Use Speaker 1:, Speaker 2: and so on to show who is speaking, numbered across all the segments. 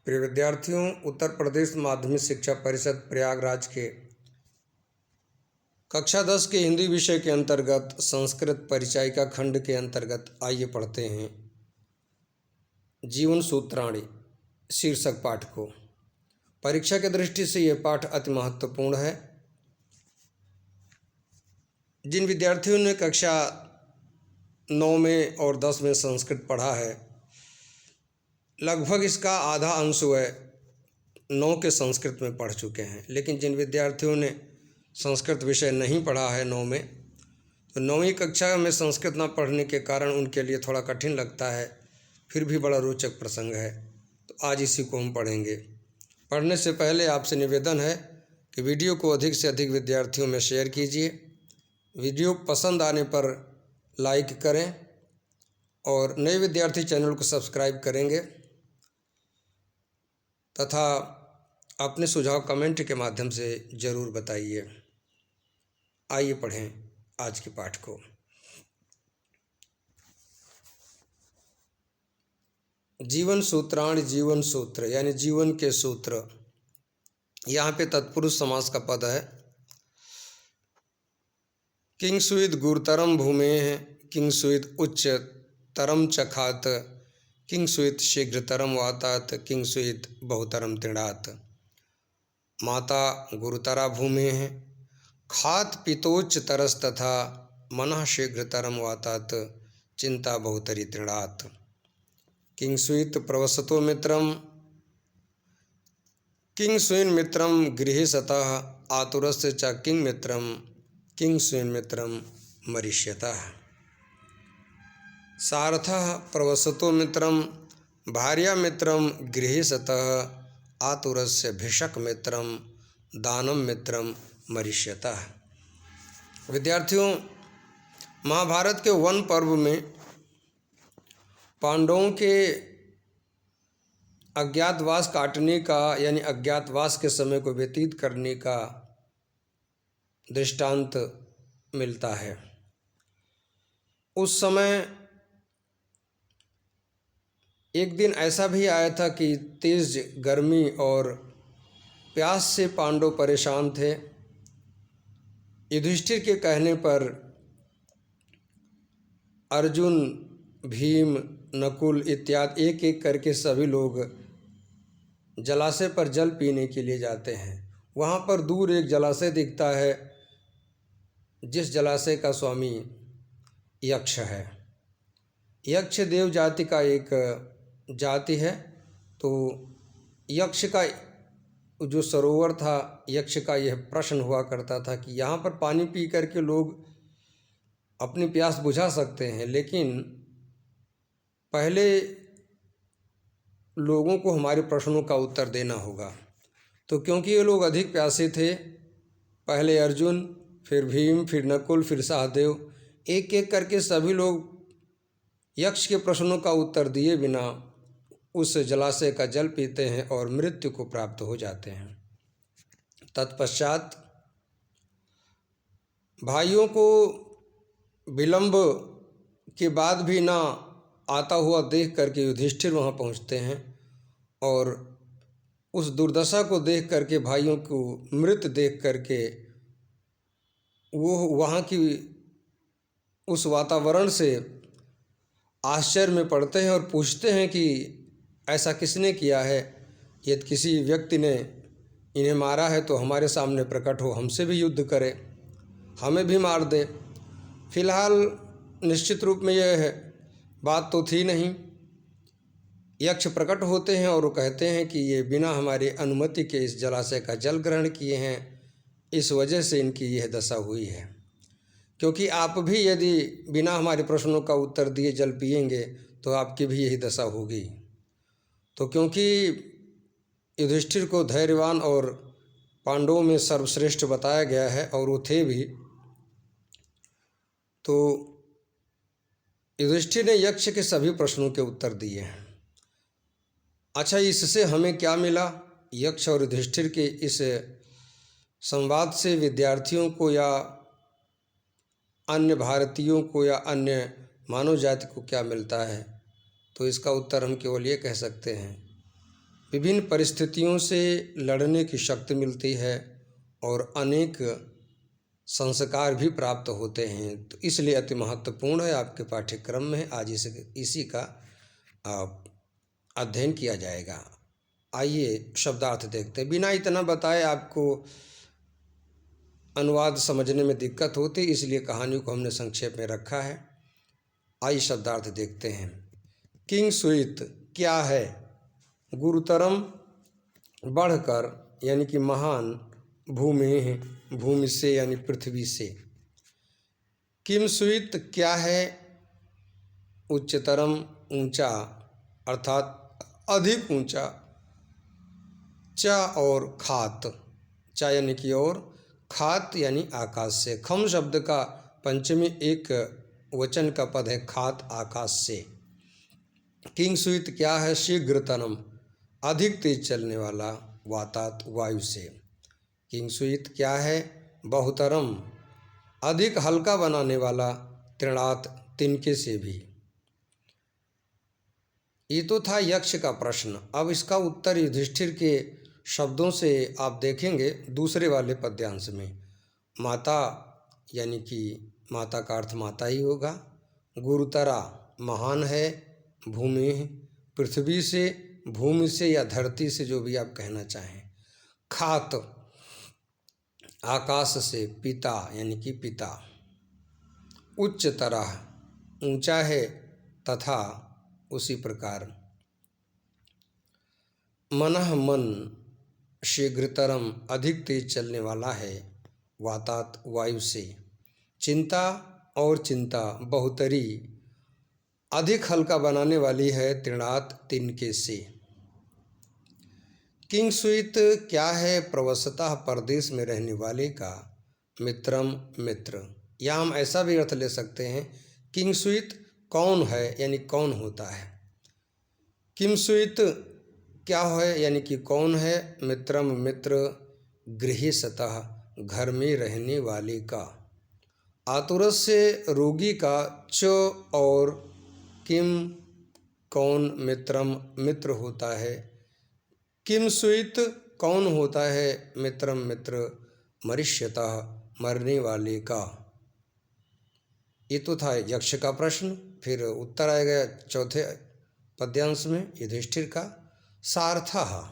Speaker 1: प्रिय विद्यार्थियों, उत्तर प्रदेश माध्यमिक शिक्षा परिषद प्रयागराज के कक्षा 10 के हिंदी विषय के अंतर्गत संस्कृत परिचायिका खंड के अंतर्गत आइए पढ़ते हैं जीवन सूत्राणि शीर्षक पाठ को। परीक्षा की दृष्टि से यह पाठ अति महत्वपूर्ण है। जिन विद्यार्थियों ने कक्षा 9 में और 10 में संस्कृत पढ़ा है, लगभग इसका आधा अंश वह 9 के संस्कृत में पढ़ चुके हैं। लेकिन जिन विद्यार्थियों ने संस्कृत विषय नहीं पढ़ा है 9 में, तो 9वीं कक्षा में संस्कृत न पढ़ने के कारण उनके लिए थोड़ा कठिन लगता है, फिर भी बड़ा रोचक प्रसंग है। तो आज इसी को हम पढ़ेंगे। पढ़ने से पहले आपसे निवेदन है कि वीडियो को अधिक से अधिक विद्यार्थियों में शेयर कीजिए। वीडियो पसंद आने पर लाइक करें और नए विद्यार्थी चैनल को सब्सक्राइब करेंगे तथा अपने सुझाव कमेंट के माध्यम से ज़रूर बताइए। आइए पढ़ें आज के पाठ को। जीवन सूत्राणि, जीवन सूत्र यानी जीवन के सूत्र। यहाँ पे तत्पुरुष समास का पद है। किंसुविद गुरुतरम भूमेः किंसुविद उच्चतरम चखात किंसुविद शीघ्रतरम वातात किंसुविद बहुतरम तृणात्। माता गुरुतरा भूमेः खात पितोच्चतरस्तथा मनः शीघ्रतरम वातात चिंता बहुतरी तृणात्। किंसुविद प्रवसतो मित्रम किंसुविन मित्रम गृहे सतः आतुरस्य च किंग मित्रम किंसुविन मित्रम मरिष्यतः। सारथः प्रवसतो मित्रम भार्या मित्रम गृहे सतः आतुरस्य भिषक मित्रम दानम मित्रम मरिष्यतः। विद्यार्थियों, महाभारत के वन पर्व में पांडवों के अज्ञातवास काटने का यानी अज्ञातवास के समय को व्यतीत करने का दृष्टांत मिलता है। उस समय एक दिन ऐसा भी आया था कि तेज गर्मी और प्यास से पांडव परेशान थे। युधिष्ठिर के कहने पर अर्जुन, भीम, नकुल इत्यादि एक एक करके सभी लोग जलाशय पर जल पीने के लिए जाते हैं। वहाँ पर दूर एक जलाशय दिखता है, जिस जलाशय का स्वामी यक्ष है। यक्ष देव जाति का एक जाति है। तो यक्ष का जो सरोवर था, यक्ष का यह प्रश्न हुआ करता था कि यहाँ पर पानी पी करके लोग अपनी प्यास बुझा सकते हैं, लेकिन पहले लोगों को हमारे प्रश्नों का उत्तर देना होगा। तो क्योंकि ये लोग अधिक प्यासे थे, पहले अर्जुन, फिर भीम, फिर नकुल, फिर सहदेव, एक एक करके सभी लोग यक्ष के प्रश्नों का उत्तर दिए बिना उस जलाशय का जल पीते हैं और मृत्यु को प्राप्त हो जाते हैं। तत्पश्चात भाइयों को विलंब के बाद भी ना आता हुआ देख करके युधिष्ठिर वहाँ पहुँचते हैं और उस दुर्दशा को देख करके, भाइयों को मृत देख करके वो वहाँ की उस वातावरण से आश्चर्य में पड़ते हैं और पूछते हैं कि ऐसा किसने किया है? यदि किसी व्यक्ति ने इन्हें मारा है तो हमारे सामने प्रकट हो, हमसे भी युद्ध करे, हमें भी मार दे। फिलहाल निश्चित रूप में यह बात तो थी नहीं। यक्ष प्रकट होते हैं और वो कहते हैं कि ये बिना हमारी अनुमति के इस जलाशय का जल ग्रहण किए हैं, इस वजह से इनकी यह दशा हुई है। क्योंकि आप भी यदि बिना हमारे प्रश्नों का उत्तर दिए जल पिएंगे तो आपकी भी यही दशा होगी। तो क्योंकि युधिष्ठिर को धैर्यवान और पांडवों में सर्वश्रेष्ठ बताया गया है और वो थे भी, तो युधिष्ठिर ने यक्ष के सभी प्रश्नों के उत्तर दिए हैं। अच्छा, इससे हमें क्या मिला? यक्ष और युधिष्ठिर के इस संवाद से विद्यार्थियों को या अन्य भारतीयों को या अन्य मानव जाति को क्या मिलता है? तो इसका उत्तर हम केवल ये कह सकते हैं विभिन्न परिस्थितियों से लड़ने की शक्ति मिलती है और अनेक संस्कार भी प्राप्त होते हैं। तो इसलिए अति महत्वपूर्ण है, आपके पाठ्यक्रम में आज इसी का अध्ययन किया जाएगा। आइए शब्दार्थ देखते हैं। बिना इतना बताए आपको अनुवाद समझने में दिक्कत होती, इसलिए कहानी को हमने संक्षेप में रखा है। आइए शब्दार्थ देखते हैं। किंग-सुइत क्या है? गुरुतरम बढ़कर यानी कि महान, भूमि भूमि से यानी पृथ्वी से। किम-सुइत क्या है? उच्चतरम ऊंचा अर्थात अधिक ऊंचा। च और खात, च यानी कि और, खात यानी आकाश से। खम शब्द का पंचमी एक वचन का पद है खात, आकाश से। किंग-सुइत क्या है? शीघ्रतरम अधिक तेज चलने वाला, वातात वायु से। किंग-सुइत क्या है? बहुतरम अधिक हल्का बनाने वाला, तृणात तिनके से भी। ये तो था यक्ष का प्रश्न। अब इसका उत्तर युधिष्ठिर के शब्दों से आप देखेंगे दूसरे वाले पद्यांश में। माता यानी कि माता का अर्थ माता ही होगा। गुरुतरा महान है, भूमि पृथ्वी से, भूमि से या धरती से, जो भी आप कहना चाहें। खात आकाश से, पिता यानी कि पिता। उच्च तरह ऊंचा है, तथा उसी प्रकार। मनः मन शीघ्रतरम अधिक तेज चलने वाला है, वातात वायु से। चिंता और चिंता बहुतरी अधिक हल्का बनाने वाली है, तृणात तिनके से। किंग-सुइत क्या है? प्रवसतः परदेश में रहने वाले का, मित्रम मित्र। या हम ऐसा भी अर्थ ले सकते हैं, किंग-सुइत कौन है यानी कौन होता है। किम-सुइत क्या है यानी कि कौन है? मित्रम मित्र, गृहीसतः घर में रहने वाले का। आतुरस से रोगी का, च और किम कौन, मित्रम मित्र होता है। किम-सुइत कौन होता है? मित्रम मित्र, मरिष्यतः मरने वाले का। ये तो था यक्ष का प्रश्न। फिर उत्तर आएगा चौथे पद्यांश में युधिष्ठिर का। सार्थः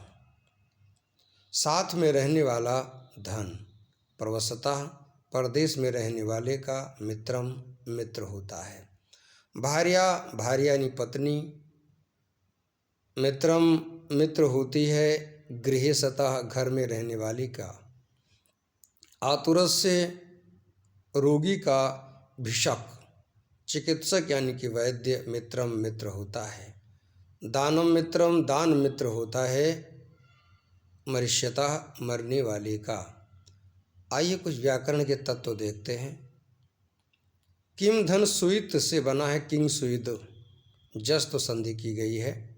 Speaker 1: साथ में रहने वाला, धन। प्रवसतः परदेश में रहने वाले का, मित्रम मित्र होता है। भार्या भार्या यानी पत्नी, मित्रम मित्र होती है, गृहीसतः घर में रहने वाली का। आतुरस से रोगी का, भिषक चिकित्सक यानी कि वैद्य, मित्रम मित्र होता है। दानम मित्रम दान मित्र होता है, मरिष्यतः मरने वाले का। आइए कुछ व्याकरण के तत्व देखते हैं। किम धन सुइत से बना है किंग-सुइत, जस्त संधि की गई है।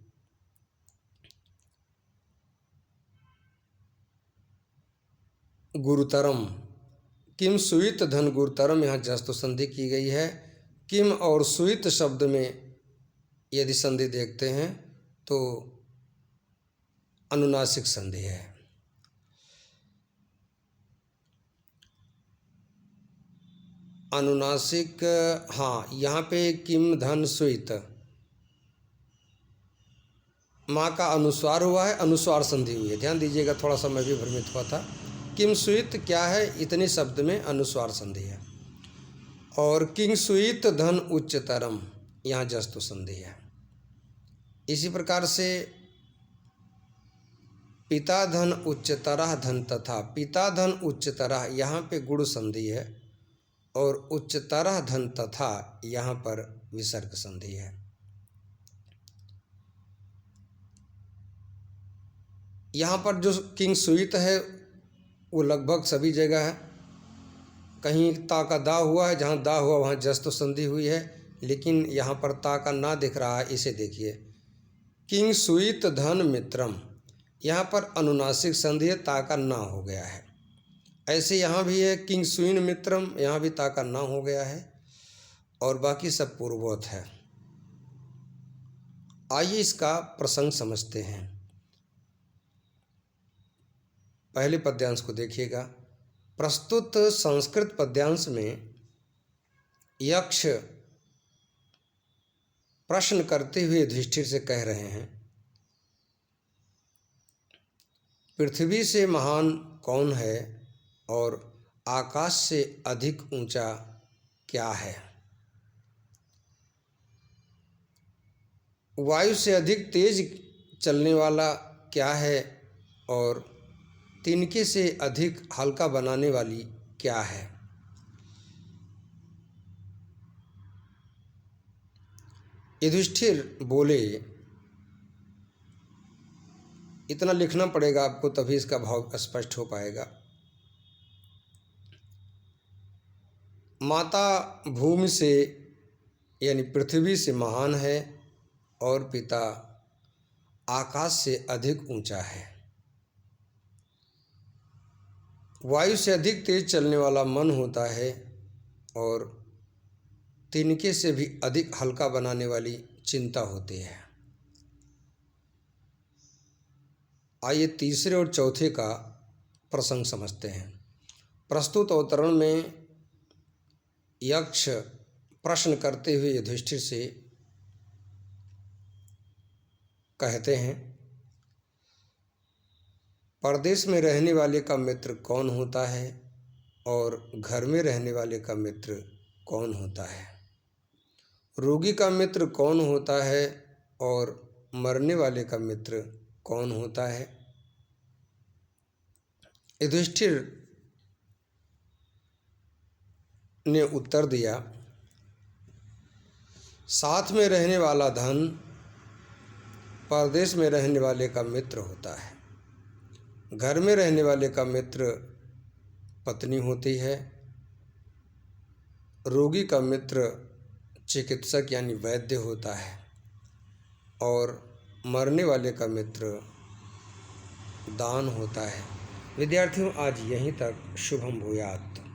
Speaker 1: गुरुतरम, किम-सुइत धन गुरुतरम, यहाँ जस्त संधि की गई है। किम और सुइत शब्द में यदि संधि देखते हैं तो अनुनासिक संधि है। अनुनासिक, हाँ, यहाँ पे किम धन सुइत, माँ का अनुस्वार हुआ है, अनुस्वार संधि हुई है। ध्यान दीजिएगा, थोड़ा सा मैं भी भ्रमित हुआ था। किम-सुइत क्या है? इतने शब्द में अनुस्वार संधि है। और किंग-सुइत धन उच्चतरम, यहाँ जस्तु संधि है। इसी प्रकार से पिता धन उच्चतरह धन, तथा पिता धन उच्चतरह, यहाँ पे गुण संधि है। और उच्चतरह धन, तथा यहाँ पर विसर्ग संधि है। यहाँ पर जो किंग-सुइत है वो लगभग सभी जगह है। कहीं ता का दा हुआ है, जहाँ दा हुआ वहाँ जस्त संधि हुई है, लेकिन यहाँ पर ता का ना दिख रहा है। इसे देखिए, किंग-सुइत धन मित्रम, यहाँ पर अनुनासिक संधि है, ता का ना हो गया है। ऐसे यहाँ भी है किंग-सुइन मित्रम, यहाँ भी ता का ना हो गया है, और बाकी सब पूर्ववत है। आइए इसका प्रसंग समझते हैं। पहले पद्यांश को देखिएगा। प्रस्तुत संस्कृत पद्यांश में यक्ष प्रश्न करते हुए युधिष्ठिर से कह रहे हैं, पृथ्वी से महान कौन है और आकाश से अधिक ऊंचा क्या है? वायु से अधिक तेज चलने वाला क्या है और तिनके से अधिक हल्का बनाने वाली क्या है? युधिष्ठिर बोले, इतना लिखना पड़ेगा आपको तभी इसका भाव स्पष्ट हो पाएगा। माता भूमि से यानी पृथ्वी से महान है और पिता आकाश से अधिक ऊंचा है। वायु से अधिक तेज चलने वाला मन होता है और तिनके से भी अधिक हल्का बनाने वाली चिंता होती है। आइए तीसरे और चौथे का प्रसंग समझते हैं। प्रस्तुत अवतरण में यक्ष प्रश्न करते हुए युधिष्ठिर से कहते हैं, परदेश में रहने वाले का मित्र कौन होता है और घर में रहने वाले का मित्र कौन होता है? रोगी का मित्र कौन होता है और मरने वाले का मित्र कौन होता है? युधिष्ठिर ने उत्तर दिया, साथ में रहने वाला धन परदेश में रहने वाले का मित्र होता है। घर में रहने वाले का मित्र पत्नी होती है। रोगी का मित्र चिकित्सक यानी वैद्य होता है और मरने वाले का मित्र दान होता है। विद्यार्थियों, आज यहीं तक। शुभम भूयात्।